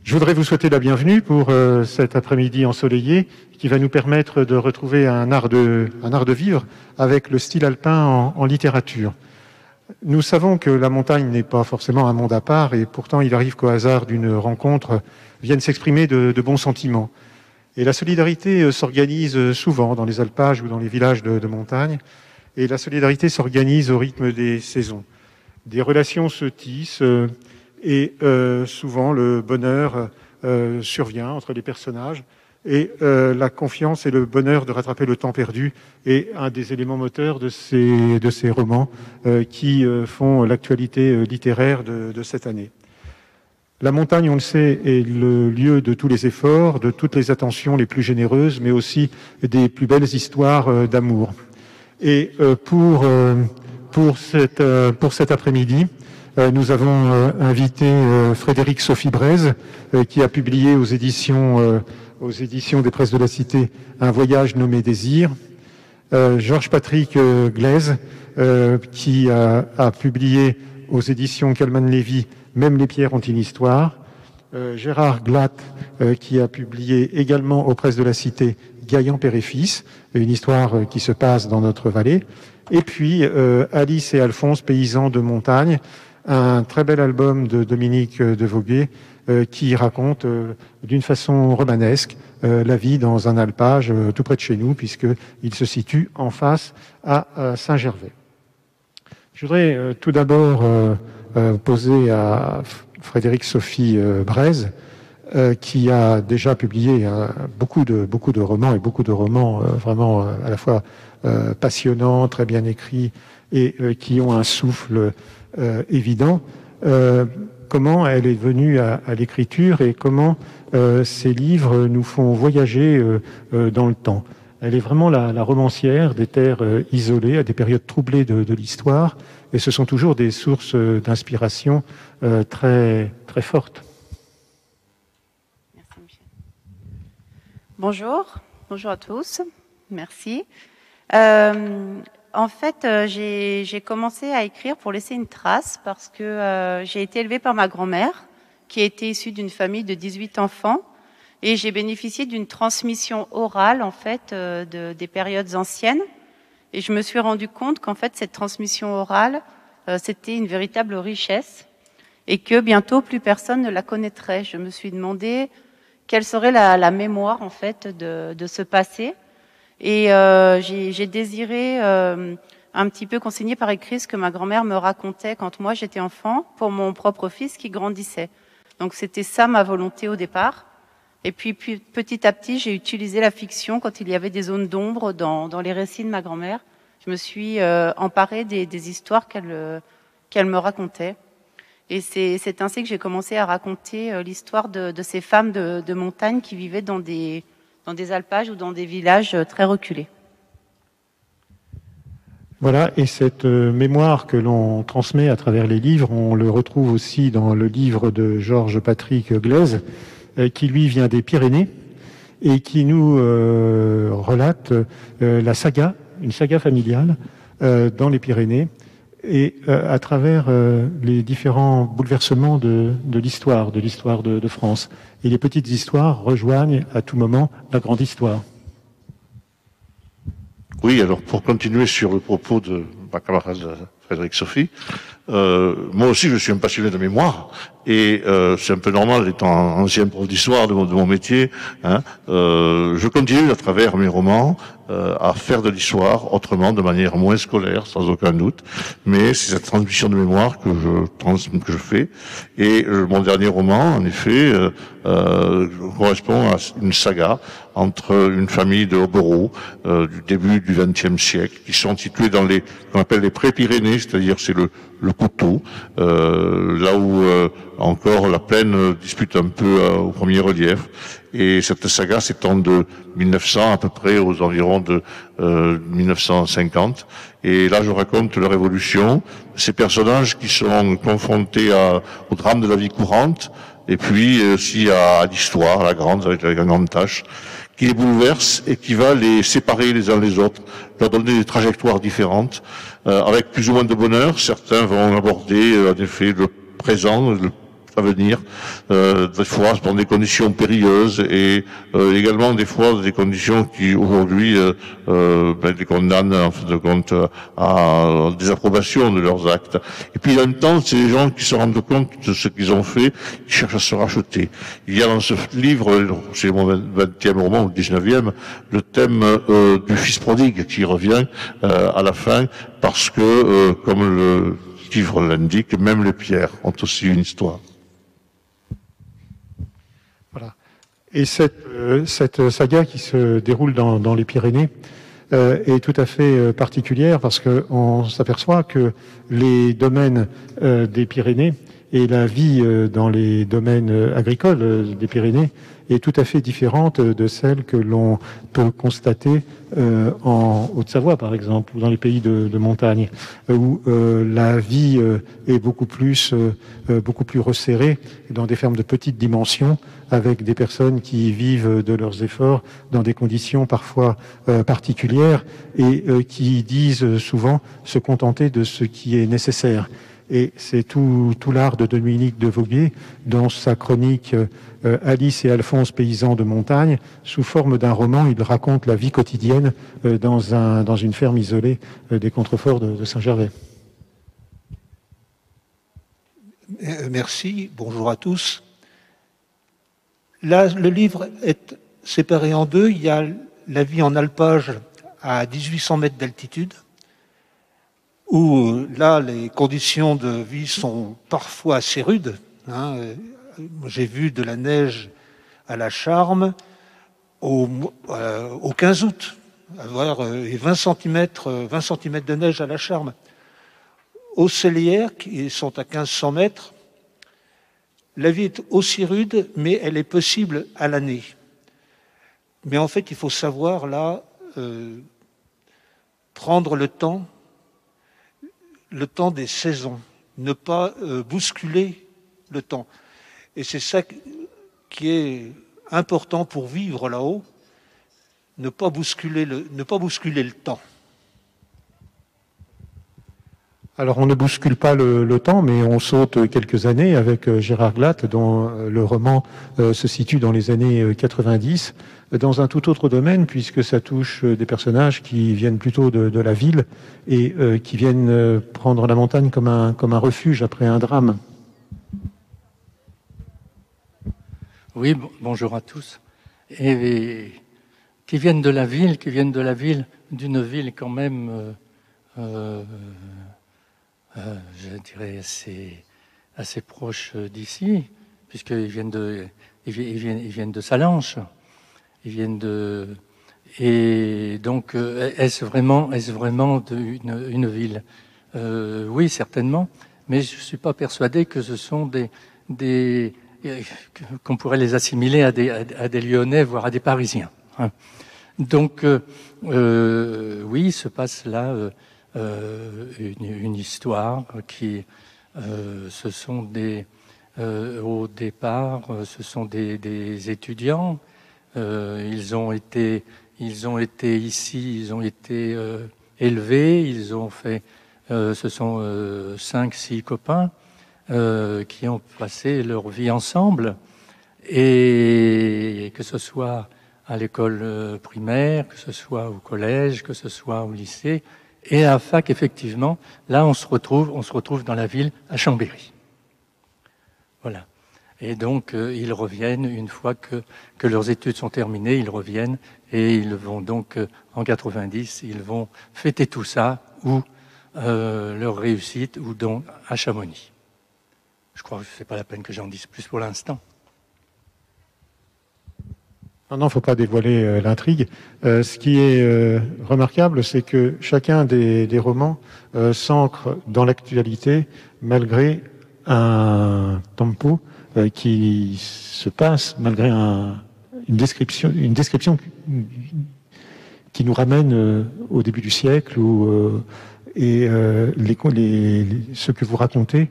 Je voudrais vous souhaiter la bienvenue pour cet après-midi ensoleillé qui va nous permettre de retrouver un art de vivre avec le style alpin en littérature. Nous savons que la montagne n'est pas forcément un monde à part et pourtant il arrive qu'au hasard d'une rencontre viennent s'exprimer de bons sentiments. Et la solidarité s'organise souvent dans les alpages ou dans les villages de montagne et la solidarité s'organise au rythme des saisons. Des relations se tissent et souvent le bonheur survient entre les personnages et la confiance et le bonheur de rattraper le temps perdu est un des éléments moteurs de ces romans qui font l'actualité littéraire de cette année. La montagne, on le sait, est le lieu de tous les efforts, de toutes les attentions les plus généreuses, mais aussi des plus belles histoires d'amour. Et pour cet après-midi, nous avons invité Frédéric Sophie Braise, qui a publié aux éditions des Presses de la Cité un voyage nommé Désir. Georges Patrick Glaise, qui a publié aux éditions Calman-Lévy Même les pierres ont une histoire. Gérard Glatt, qui a publié également aux Presses de la Cité Gaillan Père et Fils, une histoire qui se passe dans notre vallée. Et puis Alice et Alphonse, paysans de montagne, un très bel album de Dominique de Voguet qui raconte d'une façon romanesque la vie dans un alpage tout près de chez nous, puisqu'il se situe en face à Saint-Gervais. Je voudrais tout d'abord poser à Frédéric Sophie Braise, qui a déjà publié beaucoup de romans, et beaucoup de romans vraiment à la fois passionnants, très bien écrits, et qui ont un souffle évident. Comment elle est venue à l'écriture et comment ces livres nous font voyager dans le temps. Elle est vraiment la romancière des terres isolées, à des périodes troublées de l'histoire, et ce sont toujours des sources d'inspiration très, très fortes. Merci Michel. Bonjour à tous, merci. En fait, j'ai commencé à écrire pour laisser une trace parce que j'ai été élevée par ma grand-mère qui était issue d'une famille de 18 enfants et j'ai bénéficié d'une transmission orale en fait des périodes anciennes et je me suis rendu compte qu'en fait cette transmission orale c'était une véritable richesse et que bientôt plus personne ne la connaîtrait. Je me suis demandé quelle serait la mémoire en fait de ce passé. Et j'ai désiré un petit peu consigner par écrit ce que ma grand-mère me racontait quand moi j'étais enfant pour mon propre fils qui grandissait. Donc c'était ça ma volonté au départ. Et puis petit à petit, j'ai utilisé la fiction quand il y avait des zones d'ombre dans les récits de ma grand-mère. Je me suis emparée des histoires qu'elle me racontait. Et c'est ainsi que j'ai commencé à raconter l'histoire de ces femmes de montagne qui vivaient dans des alpages ou dans des villages très reculés. Voilà, et cette mémoire que l'on transmet à travers les livres, on le retrouve aussi dans le livre de Georges Patrick Glaise, qui lui vient des Pyrénées et qui nous relate la saga, une saga familiale dans les Pyrénées, et à travers les différents bouleversements de l'histoire de France. Et les petites histoires rejoignent à tout moment la grande histoire. Oui, alors pour continuer sur le propos de ma camarade Frédéric Sophie, moi aussi je suis un passionné de mémoire et c'est un peu normal étant ancien prof d'histoire de mon métier. Je continue à travers mes romans à faire de l'histoire autrement, de manière moins scolaire, sans aucun doute, mais c'est cette transmission de mémoire que je fais. Et mon dernier roman, en effet, correspond à une saga entre une famille de Hobereaux du début du XXe siècle, qui sont situés dans qu'on appelle les pré-Pyrénées, c'est-à-dire c'est le coteau, là où encore la plaine dispute un peu au premier relief. Et cette saga s'étend de 1900 à peu près aux environs de 1950. Et là, je raconte leur évolution, ces personnages qui sont confrontés au drame de la vie courante, et puis aussi à l'histoire, à la grande, avec la grande tâche, qui les bouleverse et qui va les séparer les uns les autres, leur donner des trajectoires différentes, avec plus ou moins de bonheur. Certains vont aborder en effet le présent, à venir, des fois dans des conditions périlleuses et également des fois des conditions qui aujourd'hui les condamnent en fin de compte à désapprobation de leurs actes. Et puis en même temps, c'est les gens qui se rendent compte de ce qu'ils ont fait, qui cherchent à se racheter. Il y a dans ce livre, c'est mon 20e roman ou 19e, le thème du fils prodigue qui revient à la fin, parce que, comme le livre l'indique, même les pierres ont aussi une histoire. Voilà. Et cette saga qui se déroule dans les Pyrénées est tout à fait particulière parce qu'on s'aperçoit que les domaines des Pyrénées et la vie dans les domaines agricoles des Pyrénées est tout à fait différente de celle que l'on peut constater en Haute-Savoie, par exemple, ou dans les pays de montagne, où la vie est beaucoup plus resserrée, dans des fermes de petite dimension, avec des personnes qui vivent de leurs efforts dans des conditions parfois particulières et qui disent souvent se contenter de ce qui est nécessaire. Et c'est tout l'art de Dominique de Vaubier dans sa chronique Alice et Alphonse, paysans de montagne. Sous forme d'un roman, il raconte la vie quotidienne dans une ferme isolée des contreforts de Saint-Gervais. Merci, bonjour à tous. Là, le livre est séparé en deux. Il y a la vie en alpage à 1800 mètres d'altitude, où là, les conditions de vie sont parfois assez rudes. J'ai vu de la neige à la Charme au 15 août, avoir 20 cm de neige à la Charme. Aux Cellières, qui sont à 1500 mètres, la vie est aussi rude, mais elle est possible à l'année. Mais en fait, il faut savoir, là, prendre le temps des saisons, ne pas bousculer le temps. Et c'est ça qui est important pour vivre là-haut, ne pas bousculer le temps. Alors on ne bouscule pas le temps, mais on saute quelques années avec Gérard Glatt, dont le roman se situe dans les années 90, dans un tout autre domaine, puisque ça touche des personnages qui viennent plutôt de la ville et qui viennent prendre la montagne comme un refuge après un drame. Oui, bonjour à tous. Et qui viennent de la ville, d'une ville quand même, je dirais assez proche d'ici, puisqu'ils viennent de Salanches, et donc est-ce vraiment une ville? Oui, certainement, mais je suis pas persuadé que ce sont qu'on pourrait les assimiler à des Lyonnais, voire à des Parisiens. Donc, oui, il se passe là une histoire qui, ce sont au départ, ce sont des étudiants. Ils ont été ici, ils ont été élevés, ils ont fait, ce sont 5-6 copains. Qui ont passé leur vie ensemble, et que ce soit à l'école primaire, que ce soit au collège, que ce soit au lycée, et à la fac, effectivement, là on se retrouve dans la ville, à Chambéry. Voilà. Et donc ils reviennent, une fois que leurs études sont terminées, ils reviennent, et ils vont donc, en 90, ils vont fêter tout ça, ou leur réussite, ou donc à Chamonix. Je crois que ce n'est pas la peine que j'en dise plus pour l'instant. Non, il ne faut pas dévoiler l'intrigue. Ce qui est remarquable, c'est que chacun des romans s'ancre dans l'actualité, malgré un tempo qui se passe, malgré une description qui nous ramène au début du siècle, ce que vous racontez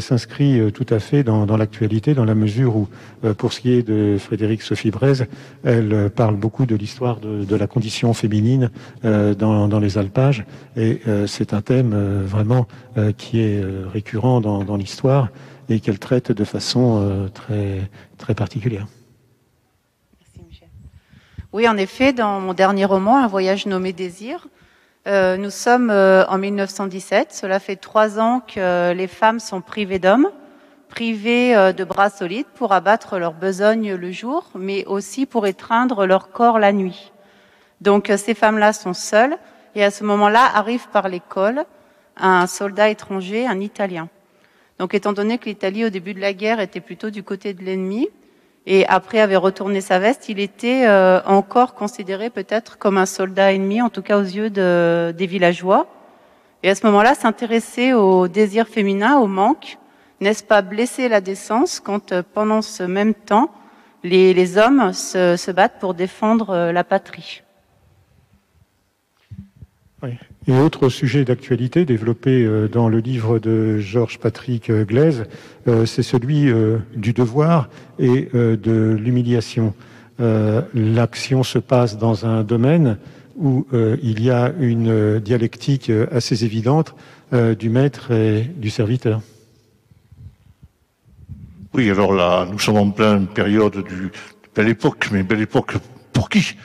s'inscrit tout à fait dans l'actualité, dans la mesure où, pour ce qui est de Frédérique Sophie Braise, elle parle beaucoup de l'histoire de la condition féminine dans les alpages, et c'est un thème vraiment qui est récurrent dans l'histoire, et qu'elle traite de façon très, très particulière. Merci, Michel. Oui, en effet, dans mon dernier roman, Un voyage nommé Désir, nous sommes en 1917. Cela fait 3 ans que les femmes sont privées d'hommes, privées de bras solides pour abattre leur besogne le jour, mais aussi pour étreindre leur corps la nuit. Donc ces femmes-là sont seules, et à ce moment-là arrive par l'école un soldat étranger, un Italien. Donc étant donné que l'Italie au début de la guerre était plutôt du côté de l'ennemi, et après avait retourné sa veste, il était encore considéré peut-être comme un soldat ennemi, en tout cas aux yeux des villageois. Et à ce moment-là, s'intéresser au désir féminin, au manque, n'est-ce pas blesser la décence quand pendant ce même temps, les hommes se battent pour défendre la patrie? Oui. Et autre sujet d'actualité développé dans le livre de Georges Patrick Glaise, c'est celui du devoir et de l'humiliation. L'action se passe dans un domaine où il y a une dialectique assez évidente du maître et du serviteur. Oui, alors là, nous sommes en pleine période de belle époque, mais belle époque pour qui?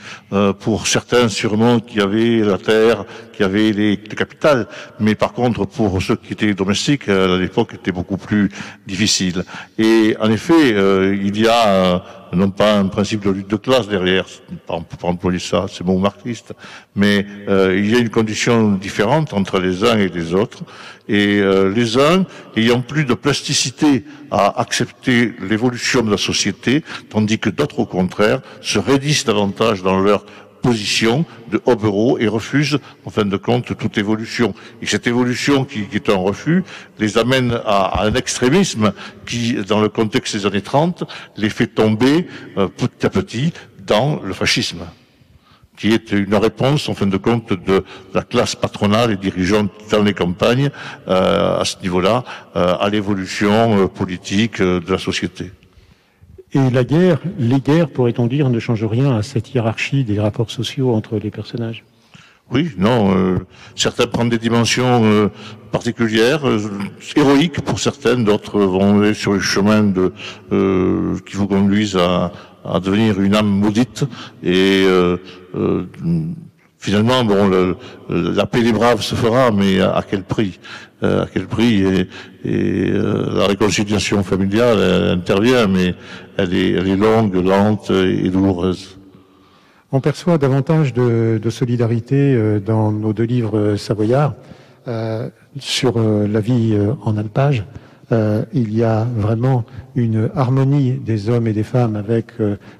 Pour certains sûrement qui avaient la terre, qui avaient les capitales, mais par contre pour ceux qui étaient domestiques, l'époque était beaucoup plus difficile. Et en effet, il y a non pas un principe de lutte de classe derrière, on peut pas employer ça, c'est mot marxiste, mais il y a une condition différente entre les uns et les autres, et les uns ayant plus de plasticité à accepter l'évolution de la société, tandis que d'autres au contraire se raidissent davantage dans leur position de hobereaux et refusent en fin de compte toute évolution. Et cette évolution qui est un refus les amène à un extrémisme qui, dans le contexte des années 30, les fait tomber petit à petit dans le fascisme, qui est une réponse en fin de compte de la classe patronale et dirigeante dans les campagnes à ce niveau-là à l'évolution politique de la société. Et la guerre, les guerres, pourrait-on dire, ne changent rien à cette hiérarchie des rapports sociaux entre les personnages? Oui, non, certains prennent des dimensions particulières, héroïques pour certaines, d'autres vont aller sur le chemin qui vous conduisent à devenir une âme maudite, et finalement, bon, la paix des braves se fera, mais à quel prix? À quel prix? Et la réconciliation familiale, elle intervient, mais elle est longue, lente et douloureuse. On perçoit davantage de solidarité dans nos 2 livres savoyards sur la vie en alpage. Il y a vraiment une harmonie des hommes et des femmes avec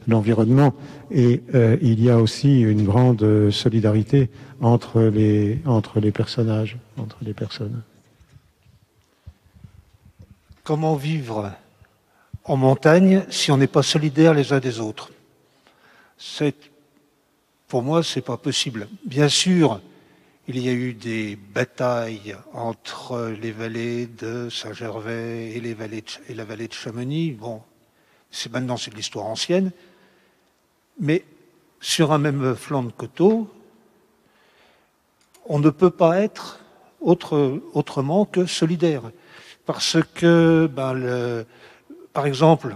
l'environnement, et il y a aussi une grande solidarité entre les personnages, entre les personnes. Comment vivre en montagne si on n'est pas solidaires les uns des autres? Pour moi, c'est pas possible. Bien sûr, il y a eu des batailles entre les vallées de Saint-Gervais et la vallée de Chamonix. Bon, maintenant c'est de l'histoire ancienne. Mais sur un même flanc de coteau, on ne peut pas être autrement que solidaire. Parce que, par exemple,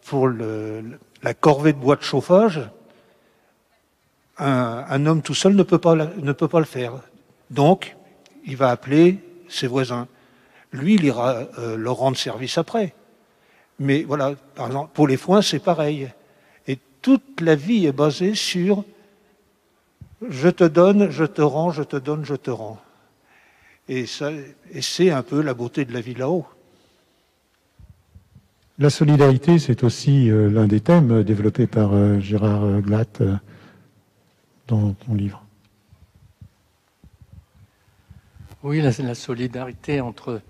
pour la corvée de bois de chauffage, un homme tout seul ne peut pas le faire. Donc, il va appeler ses voisins. Lui, il ira leur rendre service après. Mais voilà, par exemple, pour les foins, c'est pareil. Et toute la vie est basée sur je te donne, je te rends, je te donne, je te rends. Et c'est un peu la beauté de la vie là-haut. La solidarité, c'est aussi l'un des thèmes développés par Gérard Glatt dans ton livre. Oui, la solidarité entre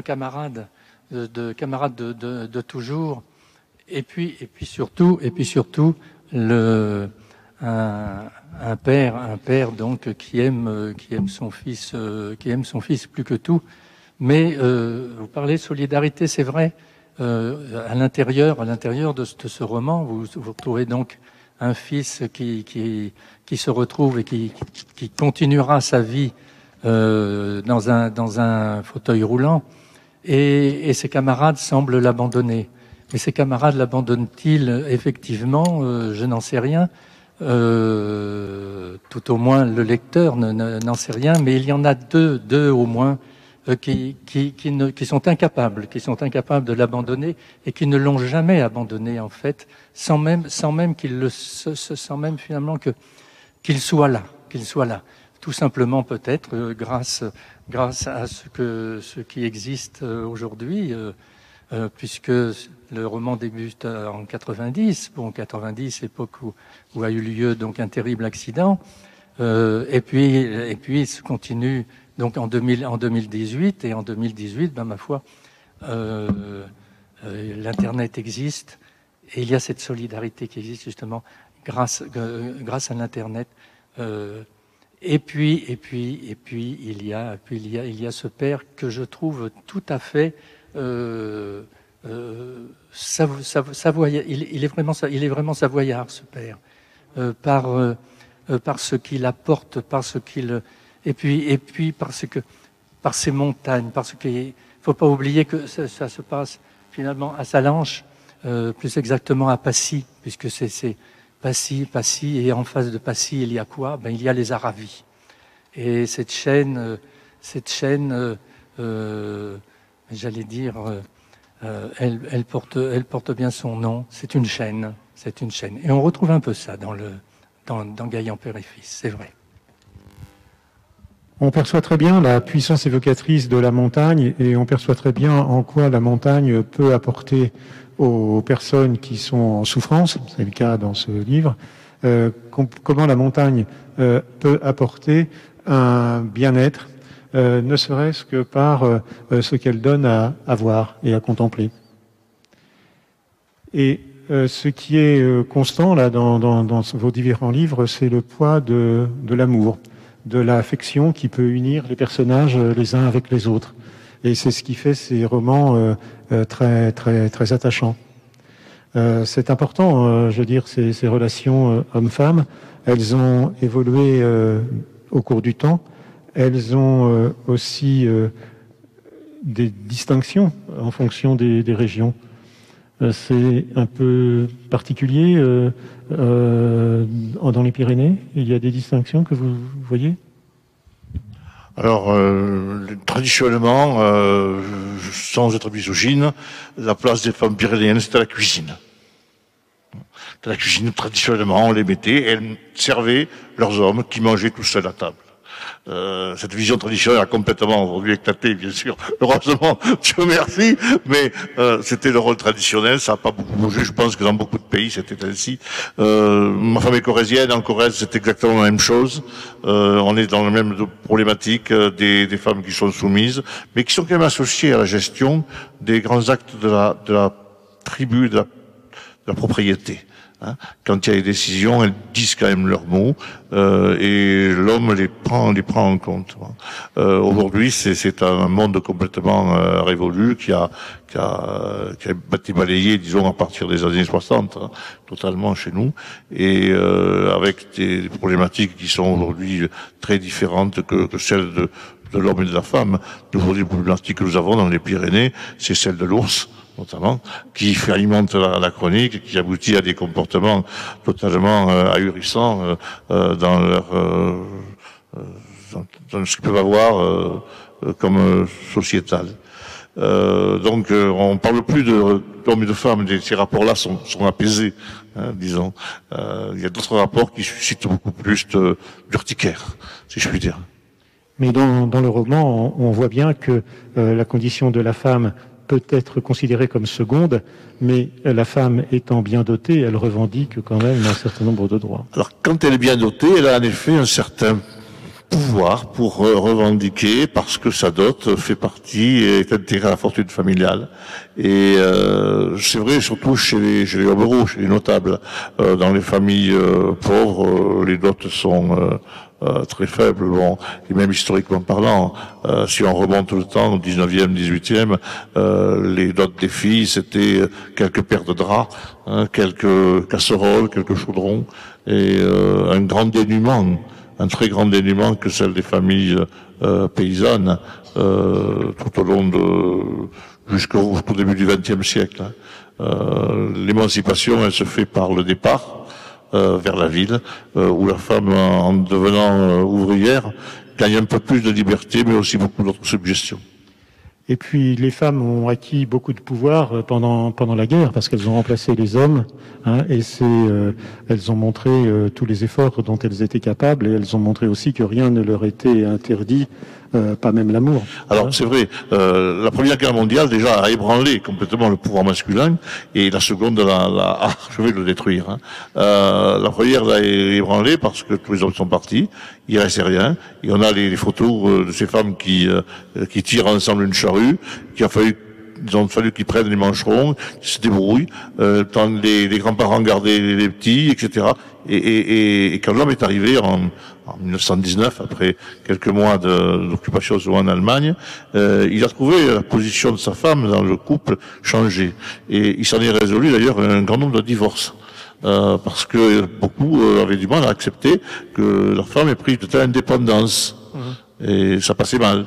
camarades, de camarades de toujours, et puis surtout un père donc qui aime son fils plus que tout. Mais vous parlez de solidarité, c'est vrai. À l'intérieur de ce roman, vous retrouvez donc un fils qui se retrouve et qui continuera sa vie dans un fauteuil roulant, et ses camarades semblent l'abandonner. Mais ses camarades l'abandonnent-ils effectivement? Je n'en sais rien. Tout au moins le lecteur n'en sait rien, mais il y en a deux au moins qui sont incapables de l'abandonner et qui ne l'ont jamais abandonné en fait, sans même finalement qu'il soit là, tout simplement peut-être grâce à ce qui existe aujourd'hui. Puisque le roman débute en 90, 90, époque où a eu lieu donc un terrible accident, et puis il se continue donc en 2018, et en 2018, ma foi, l'internet existe, et il y a cette solidarité qui existe justement grâce à l'internet. Et puis il y a ce père que je trouve tout à fait savoyard. Il est vraiment savoyard, ce père, par ce qu'il apporte, et puis par ses montagnes, parce qu'il faut pas oublier que ça se passe finalement à Sallanches, plus exactement à Passy, puisque c'est Passy, et en face de Passy il y a quoi? Il y a les Aravis, et cette chaîne, j'allais dire, elle porte bien son nom. C'est une chaîne. Et on retrouve un peu ça dans Gaillan Père et Fils, c'est vrai. On perçoit très bien la puissance évocatrice de la montagne, et on perçoit très bien en quoi la montagne peut apporter aux personnes qui sont en souffrance, c'est le cas dans ce livre, comment la montagne peut apporter un bien-être, ne serait-ce que par ce qu'elle donne à voir et à contempler. Et ce qui est constant là dans vos différents livres, c'est le poids de l'amour, de l'affection qui peut unir les personnages les uns avec les autres. Et c'est ce qui fait ces romans très, très, très attachants. C'est important, je veux dire, ces relations hommes-femmes, elles ont évolué au cours du temps. Elles ont aussi des distinctions en fonction des régions. C'est un peu particulier dans les Pyrénées. Il y a des distinctions que vous voyez? Alors, traditionnellement, sans être misogyne, la place des femmes pyrénéennes, c'était la cuisine. La cuisine, traditionnellement, on les mettait, et elles servaient leurs hommes qui mangeaient tout seuls à table. Cette vision traditionnelle a complètement aujourd'hui éclaté, bien sûr. Heureusement, Dieu merci, mais c'était le rôle traditionnel, ça n'a pas beaucoup bougé. Je pense que dans beaucoup de pays, c'était ainsi. Ma femme est corrézienne, en Corrèze, c'est exactement la même chose. On est dans la même problématique des femmes qui sont soumises, mais qui sont quand même associées à la gestion des grands actes de la tribu, de la propriété. Quand il y a des décisions, elles disent quand même leurs mots, et l'homme les prend en compte. Aujourd'hui, c'est un monde complètement révolu qui a été balayé, disons, à partir des années 60, totalement chez nous, et avec des problématiques qui sont aujourd'hui très différentes que celles de l'homme et de la femme. Aujourd'hui, les problématiques que nous avons dans les Pyrénées, c'est celle de l'ours, notamment, qui alimente la chronique, qui aboutit à des comportements totalement ahurissants dans ce qu'ils peuvent avoir comme sociétal. Donc, on parle plus d'hommes et de femmes. Ces rapports-là sont apaisés, disons. Il y a d'autres rapports qui suscitent beaucoup plus d'urticaire, si je puis dire. Mais dans le roman, on voit bien que la condition de la femme peut être considérée comme seconde, mais la femme étant bien dotée, elle revendique quand même un certain nombre de droits. Alors, quand elle est bien dotée, elle a en effet un certain pouvoir pour revendiquer, parce que sa dot fait partie et est intégrée à la fortune familiale. Et c'est vrai surtout chez les hobereaux, chez les notables. Dans les familles pauvres, les dots sont très faibles, bon, et même historiquement parlant, si on remonte le temps, au 19e, 18e, les dots des filles, c'était quelques paires de draps, quelques casseroles, quelques chaudrons, et un grand dénuement un très grand dénuement que celle des familles paysannes tout au long jusqu'au début du XXe siècle. L'émancipation, elle se fait par le départ vers la ville, où la femme, en devenant ouvrière, gagne un peu plus de liberté, mais aussi beaucoup d'autres suggestions. Et puis les femmes ont acquis beaucoup de pouvoir pendant la guerre parce qu'elles ont remplacé les hommes, hein, et elles ont montré tous les efforts dont elles étaient capables, et elles ont montré aussi que rien ne leur était interdit, pas même l'amour. Alors c'est vrai, la Première Guerre mondiale déjà a ébranlé complètement le pouvoir masculin, et la seconde je vais le détruire. Hein. La première l'a ébranlé parce que tous les hommes sont partis, il restait rien, et on a les photos de ces femmes qui tirent ensemble une charrue, il ont fallu qu'ils prennent les mancherons, qu'ils se débrouillent, tant les grands-parents gardaient les petits, etc. Et quand l'homme est arrivé en 1919, après quelques mois d'occupation en Allemagne, il a trouvé la position de sa femme dans le couple changée. Et il s'en est résolu d'ailleurs un grand nombre de divorces. Parce que beaucoup avaient du mal à accepter que leur femme ait pris de telle indépendance. Et ça passait mal.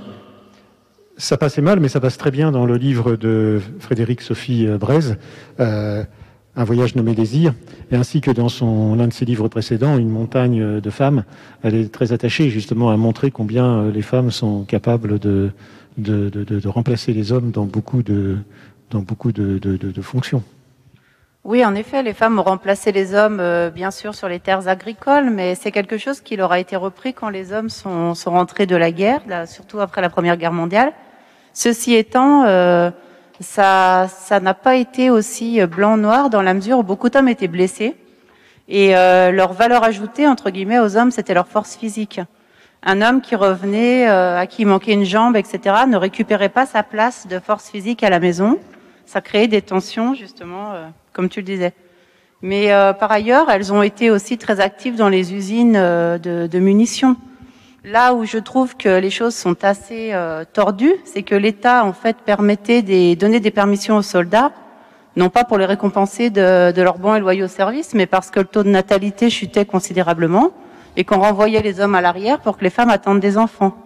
Ça passait mal, mais ça passe très bien dans le livre de Frédéric Sophie Braise, Un voyage nommé Désir, et ainsi que dans l'un de ses livres précédents, Une montagne de femmes. Elle est très attachée justement à montrer combien les femmes sont capables de remplacer les hommes dans beaucoup de fonctions. Oui, en effet, les femmes ont remplacé les hommes, bien sûr, sur les terres agricoles, mais c'est quelque chose qui leur a été repris quand les hommes sont rentrés de la guerre, là, surtout après la Première Guerre mondiale. Ceci étant, ça n'a pas été aussi blanc-noir dans la mesure où beaucoup d'hommes étaient blessés et leur valeur ajoutée, entre guillemets, aux hommes, c'était leur force physique. Un homme qui revenait, à qui il manquait une jambe, etc., ne récupérait pas sa place de force physique à la maison. Ça créait des tensions, justement, comme tu le disais. Mais par ailleurs, elles ont été aussi très actives dans les usines de munitions. Là où je trouve que les choses sont assez tordues, c'est que l'État, en fait, permettait donner des permissions aux soldats, non pas pour les récompenser de leur bons et loyaux services, mais parce que le taux de natalité chutait considérablement et qu'on renvoyait les hommes à l'arrière pour que les femmes attendent des enfants.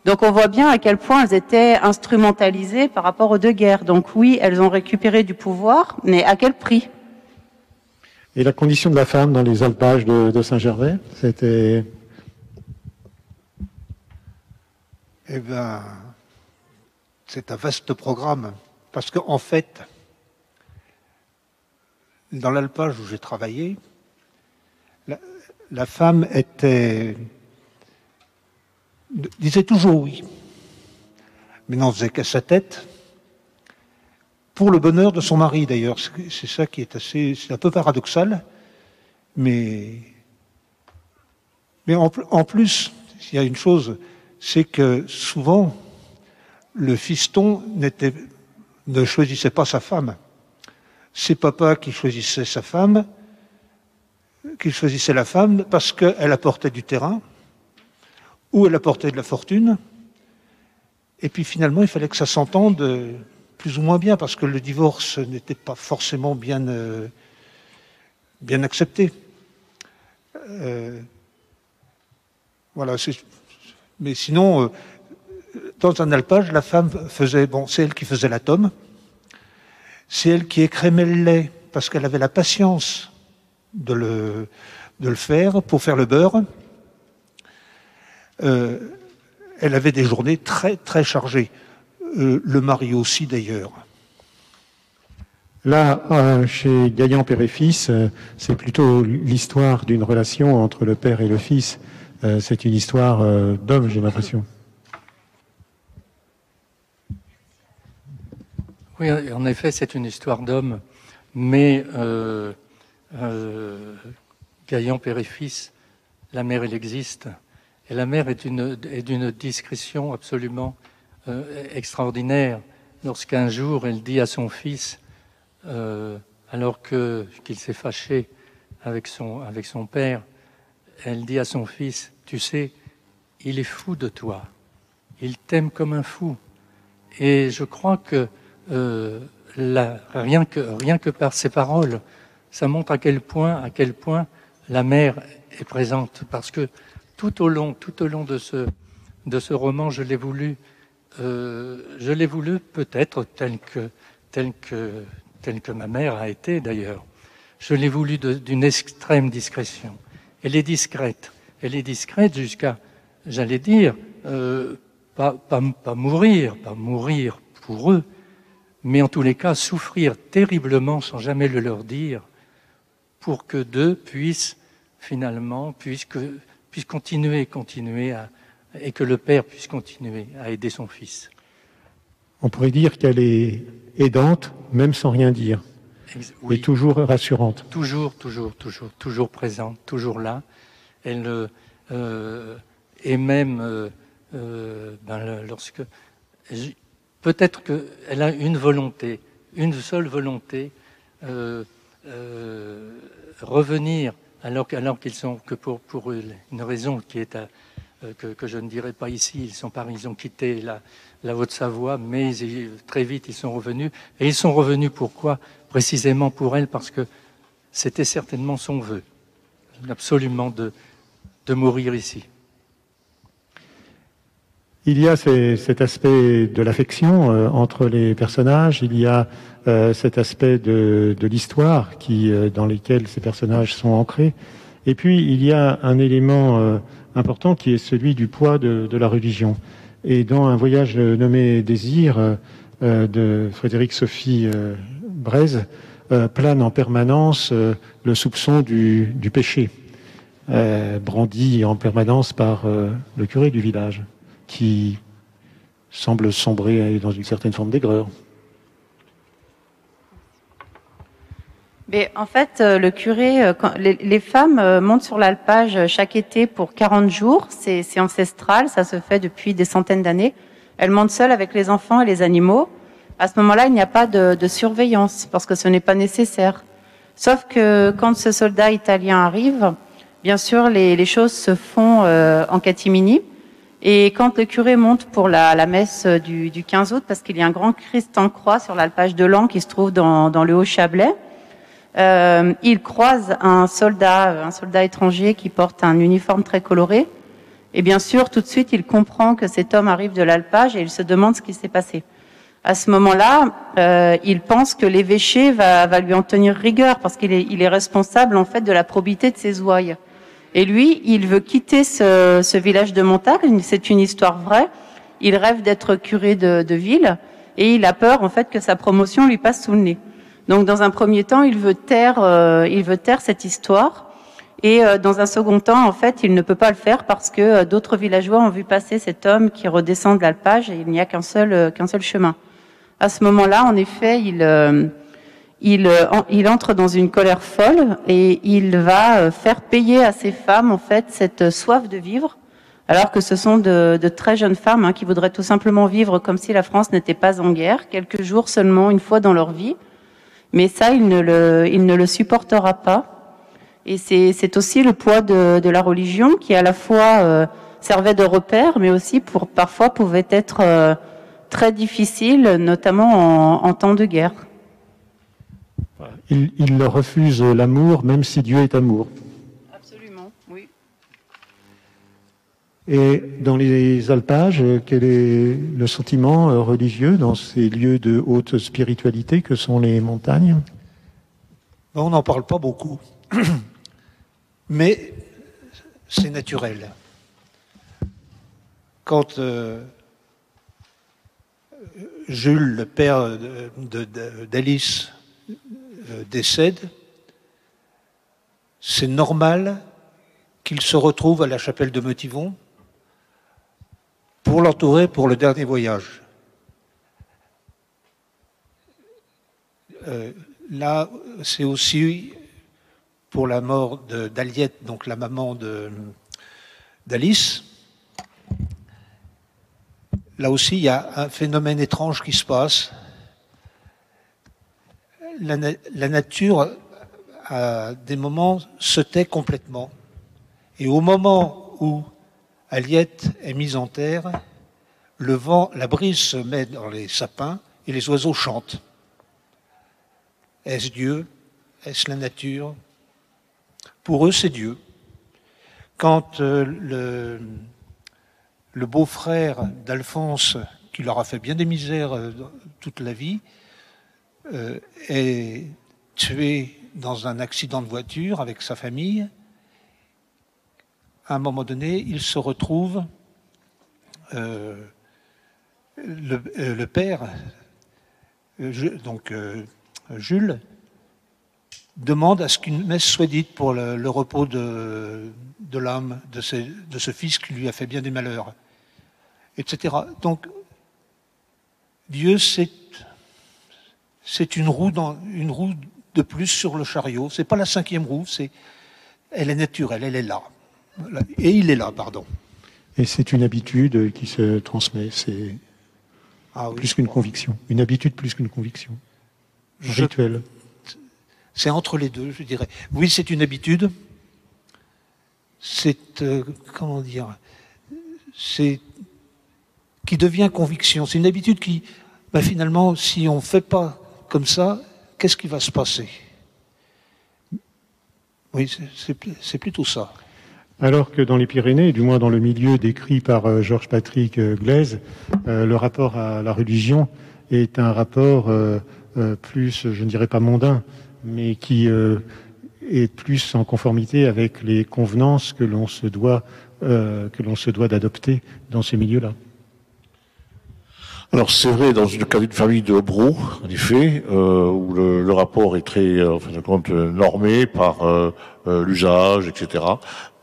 Donc on voit bien à quel point elles étaient instrumentalisées par rapport aux deux guerres. Donc oui, elles ont récupéré du pouvoir, mais à quel prix ? Et la condition de la femme dans les alpages de Saint-Gervais, c'était... Eh bien, c'est un vaste programme. Parce qu'en fait, dans l'alpage où j'ai travaillé, la femme disait toujours oui, mais n'en faisait qu'à sa tête, pour le bonheur de son mari d'ailleurs. C'est ça qui est c'est un peu paradoxal, mais en plus, il y a une chose, c'est que souvent, le fiston ne choisissait pas sa femme. C'est papa qui choisissait sa femme, qui choisissait la femme parce qu'elle apportait du terrain, ou elle apportait de la fortune, et puis finalement il fallait que ça s'entende plus ou moins bien, parce que le divorce n'était pas forcément bien accepté. Voilà. Mais sinon, dans un alpage, la femme c'est elle qui faisait la tome, c'est elle qui écrémait le lait, parce qu'elle avait la patience de le faire, pour faire le beurre. Elle avait des journées très, très chargées. Le mari aussi, d'ailleurs. Là, chez Gaillan, père et fils, c'est plutôt l'histoire d'une relation entre le père et le fils. C'est une histoire d'homme, j'ai l'impression. Oui, en effet, c'est une histoire d'homme, mais Gaillan, père et fils, la mère, elle existe. Et la mère est d'une discrétion absolument extraordinaire. Lorsqu'un jour, elle dit à son fils, alors qu'il s'est fâché avec son père, elle dit à son fils, tu sais, il est fou de toi, il t'aime comme un fou. Et je crois que rien que par ces paroles, ça montre à quel point la mère est présente, parce que tout au long de ce roman, je l'ai voulu peut-être tel que ma mère a été d'ailleurs. Je l'ai voulu d'une extrême discrétion. Elle est discrète jusqu'à, j'allais dire, pas mourir pour eux, mais en tous les cas souffrir terriblement sans jamais le leur dire, pour que d'eux puissent continuer et que le père puisse continuer à aider son fils. On pourrait dire qu'elle est aidante, même sans rien dire, Oui. et toujours rassurante. Toujours présente, toujours là. Elle et même lorsque peut-être qu'elle a une seule volonté, revenir alors qu'ils sont que pour une raison qui est que je ne dirai pas ici, ils ont quitté la Haute-Savoie, mais très vite ils sont revenus. Et ils sont revenus pourquoi? Précisément pour elle, parce que c'était certainement son vœu, absolument de mourir ici. Il y a cet aspect de l'affection entre les personnages, il y a cet aspect de l'histoire dans lequel ces personnages sont ancrés, et puis il y a un élément important qui est celui du poids de la religion. Et dans Un voyage nommé Désir de Frédéric Sophie Braise, plane en permanence le soupçon du péché, brandi en permanence par le curé du village, qui semble sombrer dans une certaine forme d'aigreur. Mais en fait, le curé, les femmes montent sur l'alpage chaque été pour 40 jours. C'est ancestral, ça se fait depuis des centaines d'années. Elles montent seules avec les enfants et les animaux. À ce moment-là, il n'y a pas de surveillance parce que ce n'est pas nécessaire. Sauf que quand ce soldat italien arrive, bien sûr, les choses se font en catimini. Et quand le curé monte pour la messe du 15 août, parce qu'il y a un grand Christ en croix sur l'alpage de Laon qui se trouve dans le Haut-Chablais, il croise un soldat étranger qui porte un uniforme très coloré. Et bien sûr, tout de suite, il comprend que cet homme arrive de l'alpage et il se demande ce qui s'est passé. À ce moment-là, il pense que l'évêché va lui en tenir rigueur parce qu'il est responsable en fait de la probité de ses ouailles. Et lui, il veut quitter ce village de montagne. C'est une histoire vraie. Il rêve d'être curé de ville et il a peur en fait que sa promotion lui passe sous le nez. Donc, dans un premier temps, il veut taire cette histoire. Et dans un second temps, en fait, il ne peut pas le faire parce que d'autres villageois ont vu passer cet homme qui redescend de l'alpage et il n'y a qu'un seul chemin. À ce moment-là, en effet, il entre dans une colère folle et il va faire payer à ces femmes, en fait, cette soif de vivre, alors que ce sont de très jeunes femmes qui voudraient tout simplement vivre comme si la France n'était pas en guerre, quelques jours seulement, une fois dans leur vie. Mais ça, il ne le supportera pas. Et c'est aussi le poids de la religion qui à la fois servait de repère, mais aussi parfois pouvait être très difficile, notamment en temps de guerre. Il leur refuse l'amour, même si Dieu est amour. Absolument, oui. Et dans les alpages, quel est le sentiment religieux dans ces lieux de haute spiritualité que sont les montagnes? On n'en parle pas beaucoup. Mais c'est naturel. Quand Jules, le père d'Alice, décède, c'est normal qu'il se retrouve à la chapelle de Metivon pour l'entourer pour le dernier voyage. Là, c'est aussi pour la mort d'Aliette, donc la maman d'Alice. Là aussi, il y a un phénomène étrange qui se passe. La nature, à des moments, se tait complètement. Et au moment où Aliette est mise en terre, le vent, la brise se met dans les sapins et les oiseaux chantent. Est-ce Dieu? Est-ce la nature? Pour eux, c'est Dieu. quand le beau-frère d'Alphonse, qui leur a fait bien des misères toute la vie, est tué dans un accident de voiture avec sa famille, à un moment donné, il se retrouve, le père, Jules, demande à ce qu'une messe soit dite pour le repos de l'âme de ce fils qui lui a fait bien des malheurs, etc. Donc, Dieu, c'est une roue de plus sur le chariot. C'est pas la 5e roue, elle est naturelle, elle est là. Et il est là, pardon. Et c'est une habitude qui se transmet, c'est plus qu'une conviction. Une habitude plus qu'une conviction. Rituel. C'est entre les deux, je dirais. Oui, c'est une habitude. C'est, comment dire, c'est qui devient conviction. C'est une habitude qui, finalement, si on ne fait pas comme ça, qu'est-ce qui va se passer? Oui, c'est plutôt ça. Alors que dans les Pyrénées, du moins dans le milieu décrit par Georges Patrick Glaise, le rapport à la religion est un rapport plus, je ne dirais pas mondain, mais qui est plus en conformité avec les convenances que l'on se doit d'adopter dans ces milieux-là. Alors c'est vrai dans le cas d'une famille de Bro, en effet, où le rapport est très, en fin de compte, normé par l'usage, etc.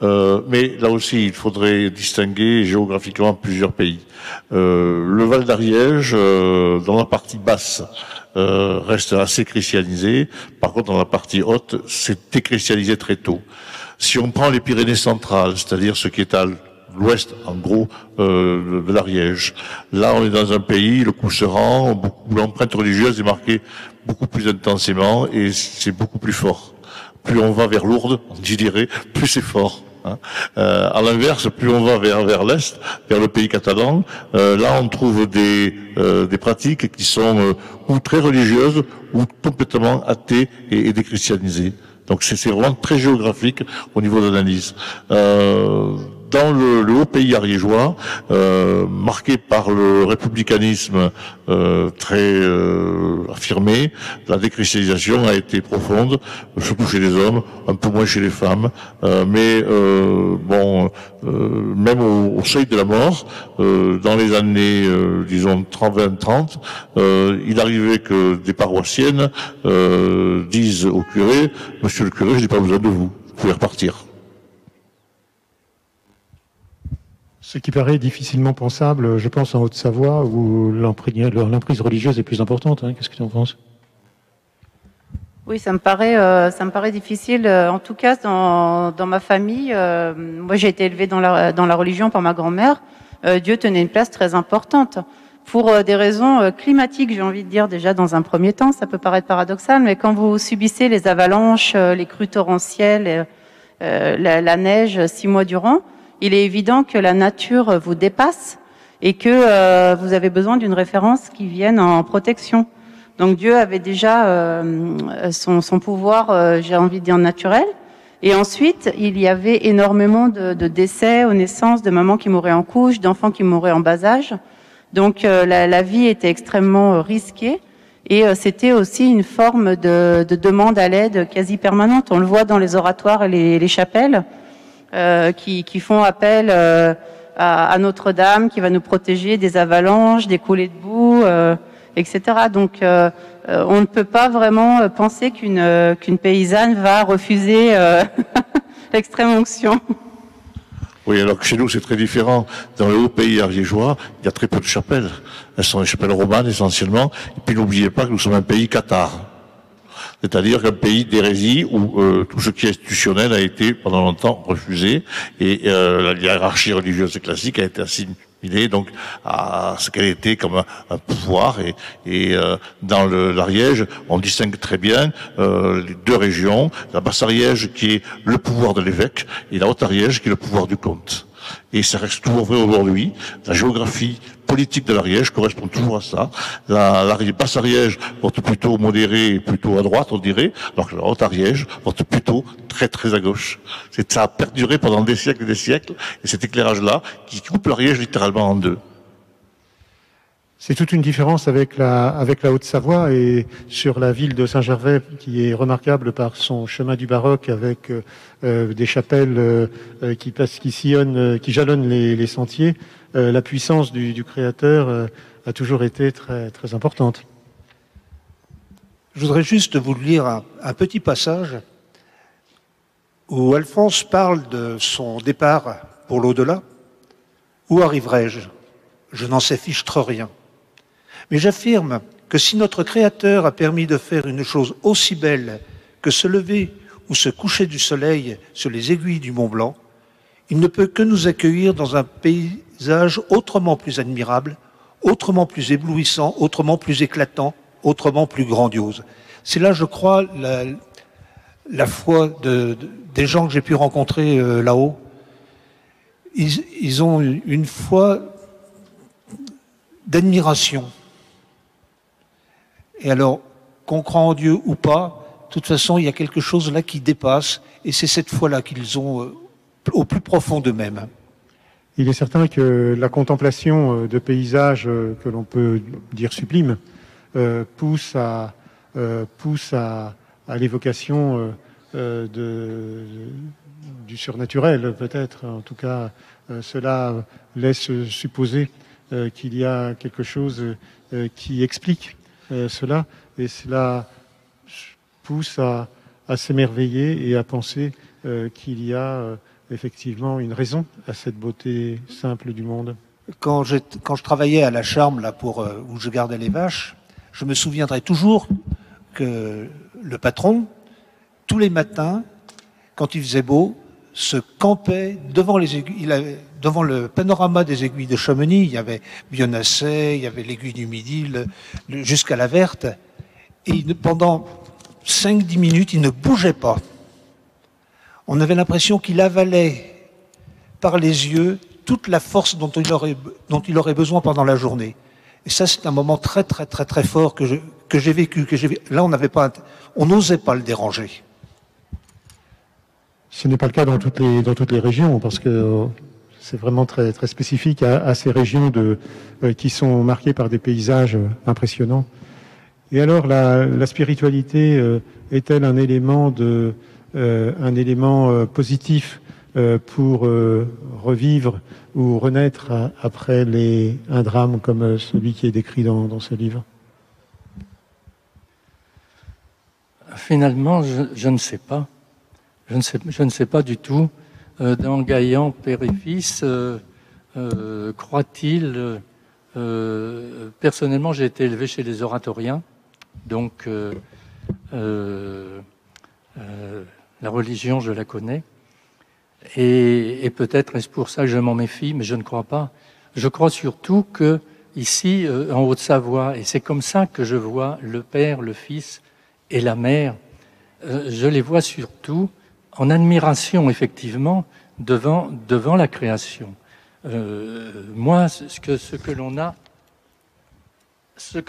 Mais là aussi, il faudrait distinguer géographiquement plusieurs pays. Le Val d'Ariège, dans la partie basse, reste assez christianisé. Par contre, dans la partie haute, c'est déchristianisé très tôt. Si on prend les Pyrénées centrales, c'est-à-dire ce qui est à l'ouest, en gros, de l'Ariège. Là, on est dans un pays, le Couserans, où l'empreinte religieuse est marquée beaucoup plus intensément et c'est beaucoup plus fort. Plus on va vers Lourdes, je dirais, plus c'est fort. Hein. À l'inverse, plus on va vers l'est, vers le pays catalan, là on trouve des pratiques qui sont ou très religieuses ou complètement athées et déchristianisées. Donc c'est vraiment très géographique au niveau de l'analyse. Dans le haut pays ariégeois, marqué par le républicanisme très affirmé, la déchristianisation a été profonde, surtout chez les hommes, un peu moins chez les femmes, mais même au seuil de la mort, dans les années, disons, 20-30, il arrivait que des paroissiennes disent au curé, « Monsieur le curé, je n'ai pas besoin de vous, vous pouvez repartir ». Ce qui paraît difficilement pensable, je pense en Haute-Savoie, où l'emprise religieuse est plus importante. Hein. Qu'est-ce que tu en penses? Oui, ça me paraît difficile. En tout cas, dans ma famille, moi j'ai été élevée dans la religion par ma grand-mère. Dieu tenait une place très importante. Pour des raisons climatiques, j'ai envie de dire déjà dans un premier temps, ça peut paraître paradoxal, mais quand vous subissez les avalanches, les crues torrentielles, la neige 6 mois durant, il est évident que la nature vous dépasse et que vous avez besoin d'une référence qui vienne en protection. Donc Dieu avait déjà son pouvoir, j'ai envie de dire naturel. Et ensuite, il y avait énormément de décès aux naissances, de mamans qui mouraient en couche, d'enfants qui mouraient en bas âge. Donc la vie était extrêmement risquée. Et c'était aussi une forme de demande à l'aide quasi permanente. On le voit dans les oratoires et les chapelles. Qui font appel à Notre-Dame, qui va nous protéger des avalanches, des coulées de boue, etc. Donc, on ne peut pas vraiment penser qu'une paysanne va refuser l'extrême onction. Oui, alors que chez nous, c'est très différent. Dans le haut pays ariégeois, il y a très peu de chapelles. Elles sont des chapelles romanes, essentiellement. Et puis, n'oubliez pas que nous sommes un pays cathare. C'est-à-dire qu'un pays d'hérésie où tout ce qui est institutionnel a été pendant longtemps refusé et la hiérarchie religieuse classique a été assimilée donc à ce qu'elle était comme un pouvoir et dans l'Ariège on distingue très bien les deux régions, la Basse-Ariège qui est le pouvoir de l'évêque et la Haute-Ariège qui est le pouvoir du comte. Et ça reste toujours vrai aujourd'hui. La géographie politique de l'Ariège correspond toujours à ça. La basse Ariège porte plutôt modéré, plutôt à droite, on dirait, alors que la haute Ariège porte plutôt très très à gauche. Ça a perduré pendant des siècles et des siècles, et cet éclairage-là, qui coupe l'Ariège littéralement en deux. C'est toute une différence avec la Haute-Savoie et sur la ville de Saint-Gervais qui est remarquable par son chemin du baroque avec des chapelles qui sillonnent, qui jalonnent les sentiers. La puissance du créateur a toujours été très, très importante. Je voudrais juste vous lire un petit passage où Alphonse parle de son départ pour l'au-delà. Où arriverai-je? Je n'en sais fichtre rien. Mais j'affirme que si notre Créateur a permis de faire une chose aussi belle que se lever ou se coucher du soleil sur les aiguilles du Mont Blanc, il ne peut que nous accueillir dans un paysage autrement plus admirable, autrement plus éblouissant, autrement plus éclatant, autrement plus grandiose. C'est là, je crois, la foi des gens que j'ai pu rencontrer là-haut. Ils ont une foi d'admiration. Et alors, qu'on croit en Dieu ou pas, de toute façon, il y a quelque chose là qui dépasse, et c'est cette foi-là qu'ils ont au plus profond d'eux-mêmes. Il est certain que la contemplation de paysages que l'on peut dire sublimes pousse à l'évocation du surnaturel, peut-être. En tout cas, cela laisse supposer qu'il y a quelque chose qui explique cela, et cela pousse à s'émerveiller et à penser qu'il y a effectivement une raison à cette beauté simple du monde. Quand je travaillais à la Charme, là, où je gardais les vaches, je me souviendrai toujours que le patron, tous les matins, quand il faisait beau, se campait devant les aiguilles. Devant le panorama des aiguilles de Chamonix, il y avait Bionasset, il y avait l'aiguille du Midi, jusqu'à la Verte. Et pendant 5-10 minutes, il ne bougeait pas. On avait l'impression qu'il avalait par les yeux toute la force dont il aurait besoin pendant la journée. Et ça, c'est un moment très, très, très, très fort que j'ai vécu. Là, on n'osait pas le déranger. Ce n'est pas le cas dans toutes les régions, parce que c'est vraiment très, très spécifique à ces régions qui sont marquées par des paysages impressionnants. Et alors, la spiritualité est-elle un élément positif pour revivre ou renaître après un drame comme celui qui est décrit dans ce livre? Finalement, je ne sais pas. Je ne sais pas du tout. Dans Gaillan, père et fils, croit-il... personnellement, j'ai été élevé chez les oratoriens, donc la religion, je la connais. Et peut-être est-ce pour ça que je m'en méfie, mais je ne crois pas. Je crois surtout que ici, en Haute-Savoie, et c'est comme ça que je vois le Père, le Fils et la Mère, je les vois surtout en admiration, effectivement, devant la création. Moi, ce que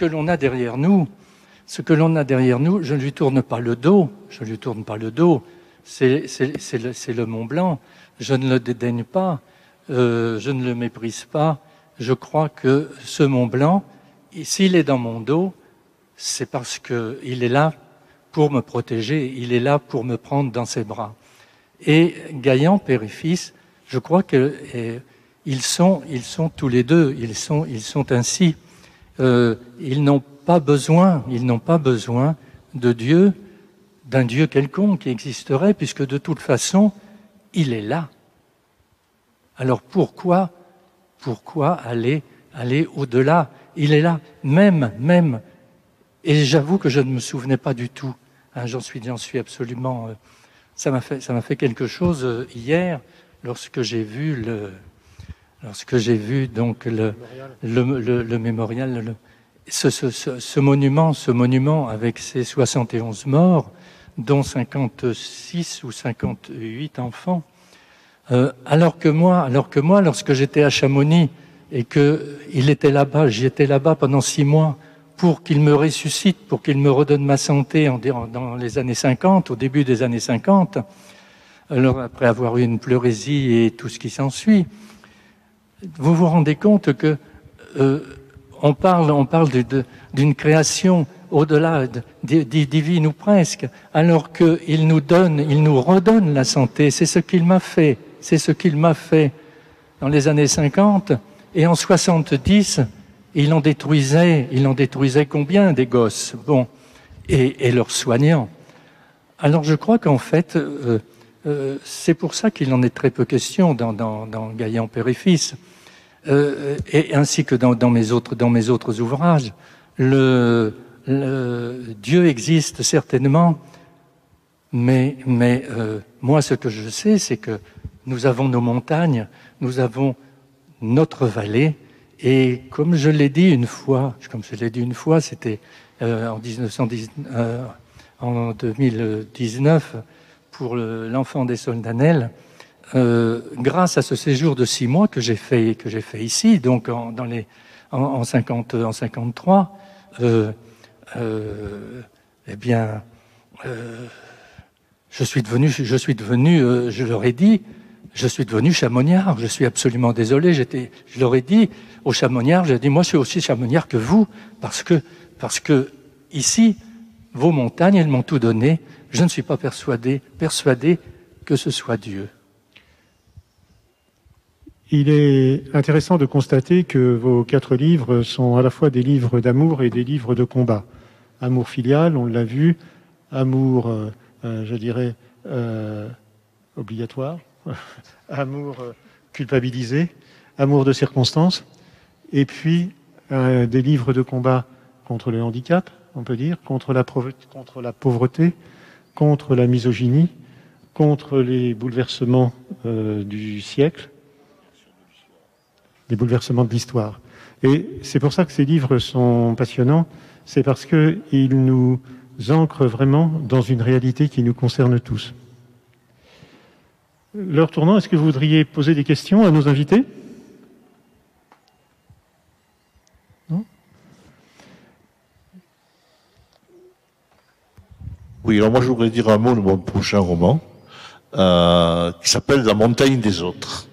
l'on a derrière nous, je ne lui tourne pas le dos. C'est le Mont Blanc. Je ne le dédaigne pas. Je ne le méprise pas. Je crois que ce Mont Blanc, s'il est dans mon dos, c'est parce qu'il est là pour me protéger. Il est là pour me prendre dans ses bras. Et Gaillan, père et fils, je crois qu'ils sont tous les deux. Ils sont ainsi. Ils n'ont pas besoin de Dieu, d'un Dieu quelconque qui existerait, puisque de toute façon, il est là. Alors pourquoi aller au-delà? Il est là, même. Et j'avoue que je ne me souvenais pas du tout. Hein, j'en suis absolument. Ça m'a fait quelque chose hier lorsque j'ai vu donc le mémorial, ce monument avec ses 71 morts, dont 56 ou 58 enfants. Alors que moi, lorsque j'étais à Chamonix et qu'il était là-bas, j'y étais là-bas pendant 6 mois pour qu'il me ressuscite, pour qu'il me redonne ma santé dans les années 50, au début des années 50, alors après avoir eu une pleurésie et tout ce qui s'ensuit. Vous vous rendez compte que on parle d'une création au-delà divine ou presque, alors qu'il nous redonne la santé. C'est ce qu'il m'a fait. C'est ce qu'il m'a fait dans les années 50. Et en 70, il en détruisait combien des gosses? Bon, et leurs soignants. Alors je crois qu'en fait, c'est pour ça qu'il en est très peu question dans Gaillan Père et Fils, et ainsi que dans mes autres ouvrages. Dieu existe certainement, mais moi ce que je sais, c'est que nous avons nos montagnes, nous avons notre vallée, et comme je l'ai dit une fois, c'était en 2019 pour l'enfant des Soldanelles, grâce à ce séjour de 6 mois que j'ai fait ici, donc en 53, je suis devenu, je leur ai dit, je suis devenu chamoniard. Je suis absolument désolé. Je leur ai dit aux chamoniards, j'ai dit, moi, je suis aussi chamoniard que vous, parce que ici, vos montagnes, elles m'ont tout donné. Je ne suis pas persuadé que ce soit Dieu. Il est intéressant de constater que vos 4 livres sont à la fois des livres d'amour et des livres de combat. Amour filial, on l'a vu, amour, je dirais, obligatoire, amour culpabilisé, amour de circonstance, et puis des livres de combat contre le handicap, on peut dire, contre la pauvreté, contre la misogynie, contre les bouleversements du siècle, les bouleversements de l'histoire. Et c'est pour ça que ces livres sont passionnants, c'est parce qu'ils nous ancrent vraiment dans une réalité qui nous concerne tous. L'heure tournant, est-ce que vous voudriez poser des questions à nos invités ? Non ? Oui, alors moi je voudrais dire un mot de mon prochain roman, qui s'appelle La montagne des autres,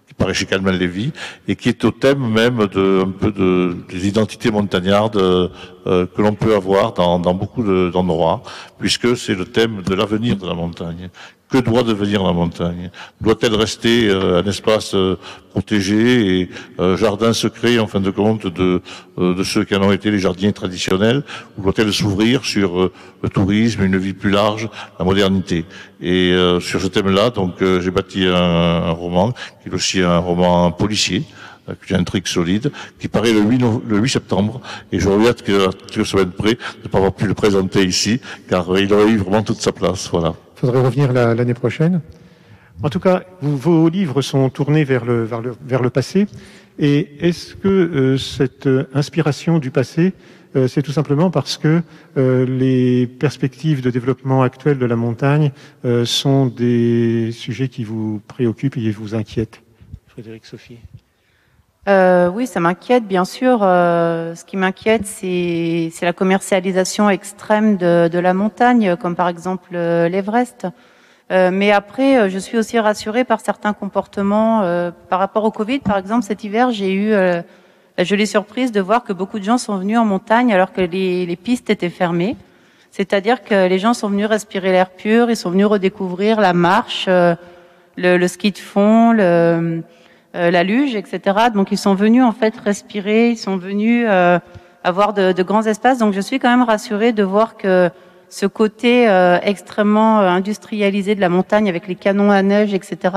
qui paraît chez Calman Lévy, et qui est au thème même des identités montagnardes que l'on peut avoir dans beaucoup d'endroits, puisque c'est le thème de l'avenir de la montagne. Que doit devenir la montagne? Doit-elle rester un espace protégé et jardin secret, en fin de compte, de ceux qui en ont été les jardiniers traditionnels, ou doit-elle s'ouvrir sur le tourisme, une vie plus large, la modernité? Et sur ce thème-là, donc j'ai bâti un roman, qui est aussi un roman policier, avec une intrigue solide, qui paraît le 8 septembre, et je regrette que tu sois prêt de ne pas avoir pu le présenter ici, car il aurait eu vraiment toute sa place, voilà. Il faudrait revenir l'année prochaine. En tout cas, vos livres sont tournés vers le passé. Et est-ce que cette inspiration du passé, c'est tout simplement parce que les perspectives de développement actuelles de la montagne sont des sujets qui vous préoccupent et vous inquiètent? Frédérique Sophie. Oui, ça m'inquiète, bien sûr. Ce qui m'inquiète, c'est la commercialisation extrême de la montagne, comme par exemple l'Everest. Mais après, je suis aussi rassurée par certains comportements. Par rapport au Covid, par exemple, cet hiver, j'ai eu la jolie surprise de voir que beaucoup de gens sont venus en montagne alors que les pistes étaient fermées. C'est-à-dire que les gens sont venus respirer l'air pur, ils sont venus redécouvrir la marche, le ski de fond, la luge, etc. Donc ils sont venus en fait respirer, ils sont venus avoir de grands espaces. Donc je suis quand même rassurée de voir que ce côté extrêmement industrialisé de la montagne avec les canons à neige, etc.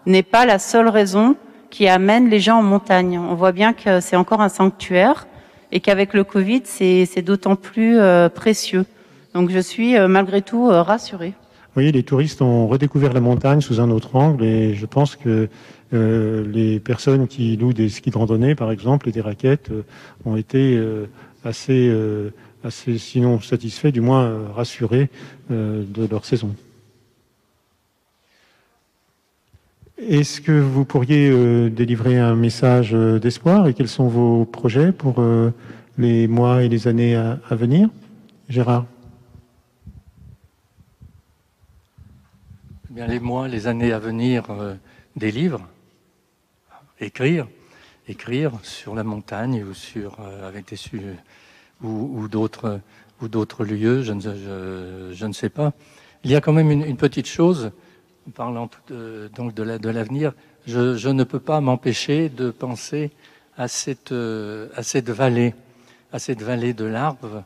n'est pas la seule raison qui amène les gens en montagne. On voit bien que c'est encore un sanctuaire et qu'avec le Covid, c'est d'autant plus précieux. Donc je suis malgré tout rassurée. Oui, les touristes ont redécouvert la montagne sous un autre angle et je pense que les personnes qui louent des skis de randonnée, par exemple, et des raquettes, ont été assez, sinon satisfaits, du moins rassurés de leur saison. Est-ce que vous pourriez délivrer un message d'espoir et quels sont vos projets pour les mois et les années à venir? Gérard? Eh bien, les mois, les années à venir, des livres, écrire sur la montagne ou sur avec des sujets ou d'autres lieux, je ne sais pas. Il y a quand même une petite chose, parlant donc de l'avenir, je ne peux pas m'empêcher de penser à cette vallée de l'Arve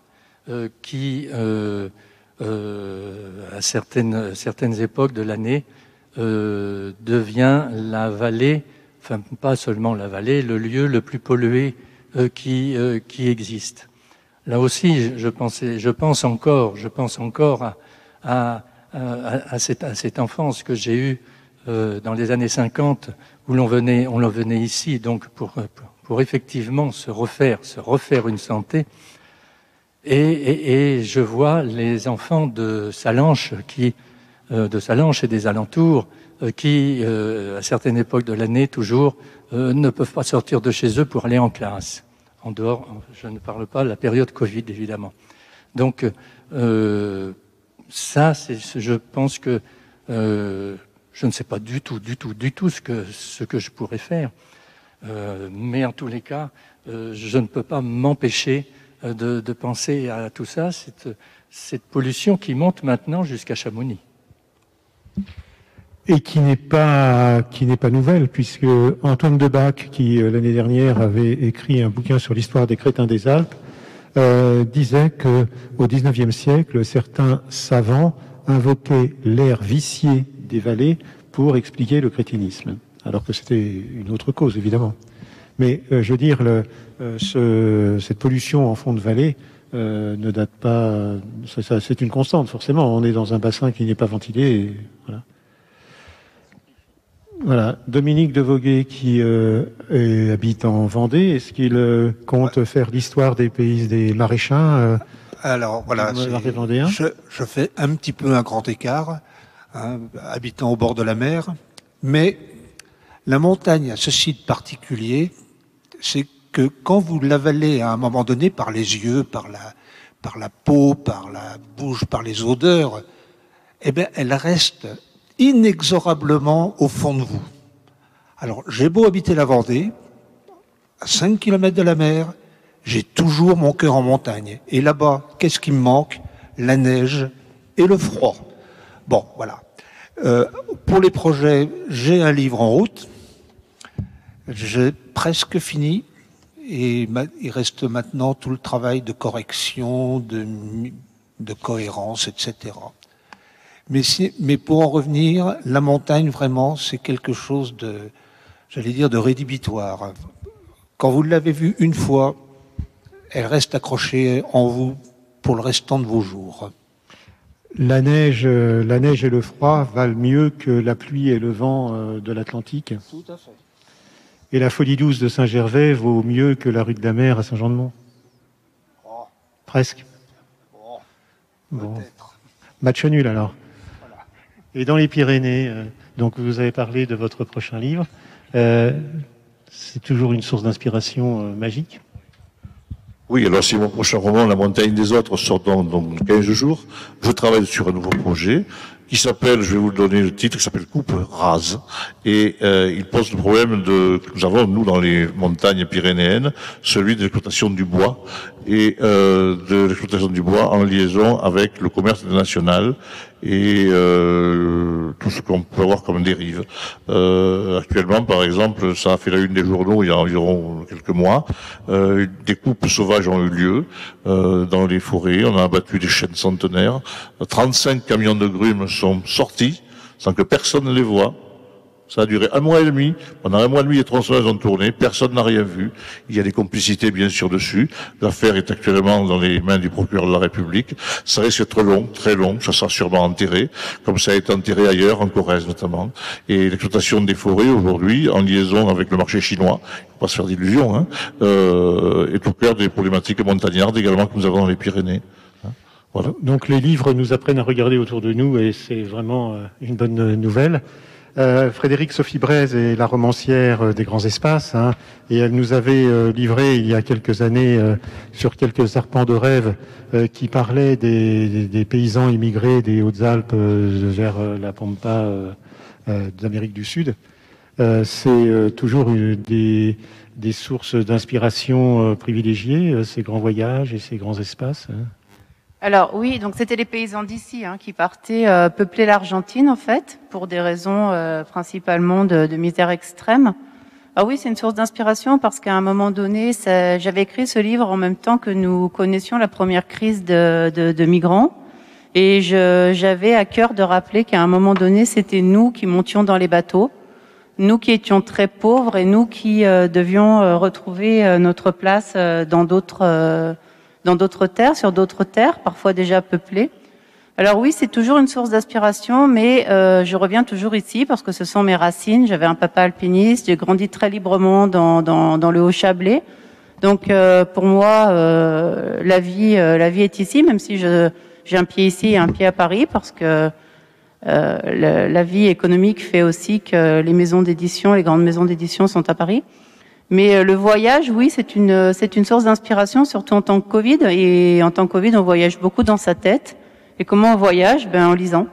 qui, à certaines époques de l'année, devient la vallée, enfin pas seulement la vallée, le lieu le plus pollué qui existe. Là aussi, je pense encore à cette enfance que j'ai eue dans les années 50, où l'on venait ici donc pour effectivement se refaire une santé. Et je vois les enfants de Sallanches et des alentours qui, à certaines époques de l'année toujours, ne peuvent pas sortir de chez eux pour aller en classe. En dehors, je ne parle pas de la période Covid, évidemment. Donc, ça, je pense que je ne sais pas du tout ce que je pourrais faire. Mais en tous les cas, je ne peux pas m'empêcher de penser à tout ça, cette pollution qui monte maintenant jusqu'à Chamonix. Et qui n'est pas nouvelle, puisque Antoine Debac, qui l'année dernière avait écrit un bouquin sur l'histoire des crétins des Alpes, disait que au XIXe siècle, certains savants invoquaient l'air vicié des vallées pour expliquer le crétinisme, alors que c'était une autre cause, évidemment. Mais je veux dire, cette pollution en fond de vallée ne date pas. C'est une constante, forcément. On est dans un bassin qui n'est pas ventilé. Et voilà. Voilà. Dominique de Voguet, qui habite en Vendée, est-ce qu'il compte faire l'histoire des pays des maraîchins Alors voilà, je fais un petit peu un grand écart, hein, habitant au bord de la mer, mais la montagne a ceci de particulier, c'est que quand vous l'avalez à un moment donné par les yeux, par la peau, par la bouche, par les odeurs, eh bien, elle reste inexorablement au fond de vous. Alors, j'ai beau habiter la Vendée, à 5 km de la mer, j'ai toujours mon cœur en montagne. Et là-bas, qu'est-ce qui me manque? La neige et le froid. Bon, voilà. Pour les projets, j'ai un livre en route. J'ai presque fini. Et il reste maintenant tout le travail de correction, de cohérence, etc. Mais pour en revenir, la montagne, vraiment, c'est quelque chose de rédhibitoire. Quand vous l'avez vue une fois, elle reste accrochée en vous pour le restant de vos jours. La neige et le froid valent mieux que la pluie et le vent de l'Atlantique. Tout à fait. Et la folie douce de Saint-Gervais vaut mieux que la rue de la Mer à Saint-Jean-de-Mont. Oh. Presque. Oh. Bon. Peut-être. Match nul alors. Voilà. Et dans les Pyrénées, donc vous avez parlé de votre prochain livre. C'est toujours une source d'inspiration magique. Oui, alors si mon prochain roman, La montagne des autres, sort dans 15 jours, je travaille sur un nouveau projet qui s'appelle, je vais vous donner le titre, qui s'appelle Coupe rase. Et il pose le problème que nous avons, nous, dans les montagnes pyrénéennes, celui de l'exploitation du bois et de l'exploitation du bois en liaison avec le commerce international et tout ce qu'on peut avoir comme dérive. Actuellement, par exemple, ça a fait la une des journaux il y a environ quelques mois. Des coupes sauvages ont eu lieu dans les forêts. On a abattu des chênes centenaires. 35 camions de grumes sont sortis sans que personne ne les voie. Ça a duré 1 mois et demi. Pendant 1 mois et demi, les tronçonneuses ont tourné. Personne n'a rien vu. Il y a des complicités, bien sûr, dessus. L'affaire est actuellement dans les mains du procureur de la République. Ça risque d'être long, très long. Ça sera sûrement enterré, comme ça a été enterré ailleurs, en Corrèze notamment. Et l'exploitation des forêts, aujourd'hui, en liaison avec le marché chinois, il ne faut pas se faire d'illusions, hein, est au cœur des problématiques montagnardes également que nous avons dans les Pyrénées. Voilà. Donc les livres nous apprennent à regarder autour de nous et c'est vraiment une bonne nouvelle. Frédérique Sophie Braise est la romancière des grands espaces, hein, et elle nous avait livré il y a quelques années sur quelques arpents de rêve qui parlaient des paysans immigrés des Hautes-Alpes vers la Pampa d'Amérique du Sud. C'est toujours des sources d'inspiration privilégiées, ces grands voyages et ces grands espaces. Hein. Alors oui, donc c'était les paysans d'ici qui partaient peupler l'Argentine en fait, pour des raisons principalement de misère extrême. Ah oui, c'est une source d'inspiration parce qu'à un moment donné, j'avais écrit ce livre en même temps que nous connaissions la première crise de migrants. Et j'avais à cœur de rappeler qu'à un moment donné, c'était nous qui montions dans les bateaux, nous qui étions très pauvres et nous qui devions retrouver notre place dans d'autres terres, sur d'autres terres, parfois déjà peuplées. Alors oui, c'est toujours une source d'inspiration, mais je reviens toujours ici parce que ce sont mes racines. J'avais un papa alpiniste, j'ai grandi très librement dans le Haut-Chablais. Donc pour moi, la vie est ici, même si j'ai un pied ici et un pied à Paris, parce que la vie économique fait aussi que les maisons d'édition, les grandes maisons d'édition sont à Paris. Mais le voyage, oui, c'est une source d'inspiration, surtout en temps que Covid. Et en temps que Covid, on voyage beaucoup dans sa tête. Et comment on voyage? En lisant,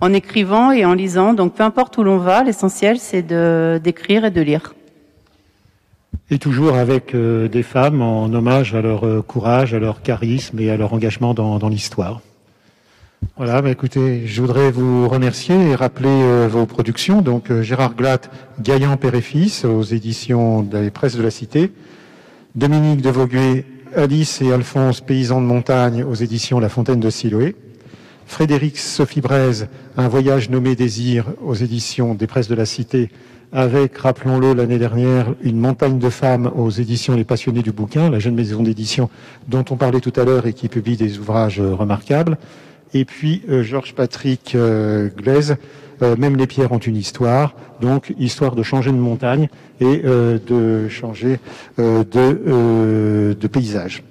en écrivant et en lisant. Donc peu importe où l'on va, l'essentiel c'est d'écrire et de lire. Et toujours avec des femmes en hommage à leur courage, à leur charisme et à leur engagement dans l'histoire. Voilà, écoutez, je voudrais vous remercier et rappeler vos productions. Donc Gérard Glatt, Gaillan, Père et Fils, aux éditions des Presses de la Cité. Dominique de Vaugué, Alice et Alphonse, Paysans de montagne, aux éditions La Fontaine de Siloé. Frédérique Sophie Braise, Un voyage nommé Désir, aux éditions des Presses de la Cité, avec, rappelons-le, l'année dernière, Une montagne de femmes, aux éditions Les Passionnés du bouquin, la jeune maison d'édition dont on parlait tout à l'heure et qui publie des ouvrages remarquables. Et puis Georges Patrick Glaise, Même les pierres ont une histoire, donc histoire de changer de montagne et de changer de paysage.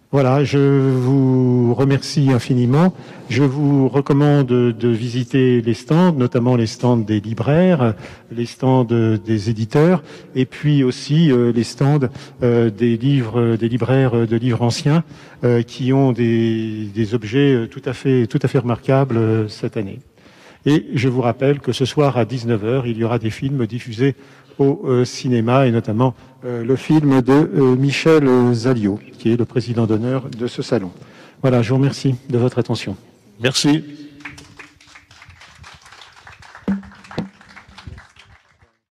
Voilà, je vous remercie infiniment. Je vous recommande de visiter les stands, notamment les stands des libraires, les stands des éditeurs, et puis aussi les stands des libraires de livres anciens qui ont des objets tout à fait remarquables cette année. Et je vous rappelle que ce soir à 19h, il y aura des films diffusés au cinéma, et notamment le film de Michel Zalliot, qui est le président d'honneur de ce salon. Voilà, je vous remercie de votre attention. Merci.